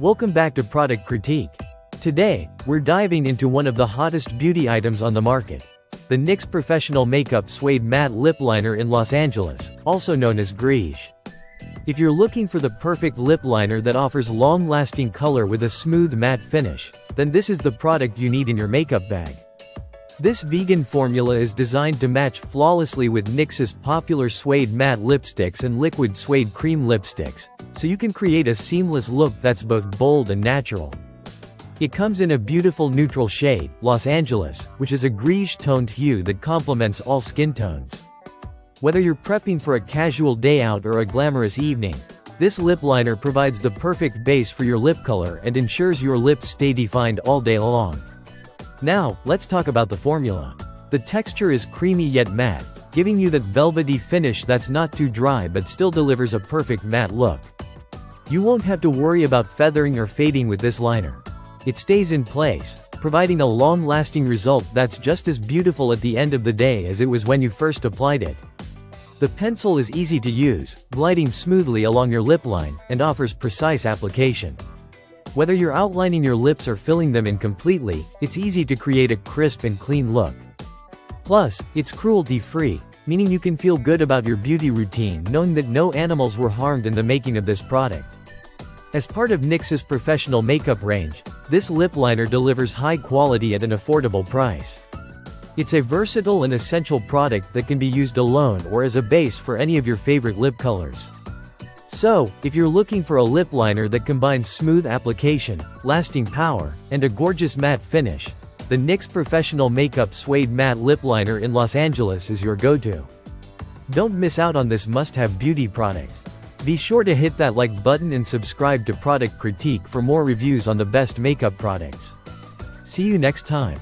Welcome back to Product Critique. Today, we're diving into one of the hottest beauty items on the market. The NYX Professional Makeup Suede Matte Lip Liner in Los Angeles, also known as Greige. If you're looking for the perfect lip liner that offers long-lasting color with a smooth matte finish, then this is the product you need in your makeup bag. This vegan formula is designed to match flawlessly with NYX's popular suede matte lipsticks and liquid suede cream lipsticks, so you can create a seamless look that's both bold and natural. It comes in a beautiful neutral shade, Los Angeles, which is a greige-toned hue that complements all skin tones. Whether you're prepping for a casual day out or a glamorous evening, this lip liner provides the perfect base for your lip color and ensures your lips stay defined all day long. Now, let's talk about the formula. The texture is creamy yet matte, giving you that velvety finish that's not too dry but still delivers a perfect matte look. You won't have to worry about feathering or fading with this liner. It stays in place, providing a long-lasting result that's just as beautiful at the end of the day as it was when you first applied it. The pencil is easy to use, gliding smoothly along your lip line, and offers precise application. Whether you're outlining your lips or filling them in completely, it's easy to create a crisp and clean look. Plus, it's cruelty-free, meaning you can feel good about your beauty routine knowing that no animals were harmed in the making of this product. As part of NYX's professional makeup range, this lip liner delivers high quality at an affordable price. It's a versatile and essential product that can be used alone or as a base for any of your favorite lip colors. So, if you're looking for a lip liner that combines smooth application, lasting power, and a gorgeous matte finish, the NYX Professional Makeup Suede Matte Lip Liner in Los Angeles is your go-to. Don't miss out on this must-have beauty product. Be sure to hit that like button and subscribe to Product Critique for more reviews on the best makeup products. See you next time.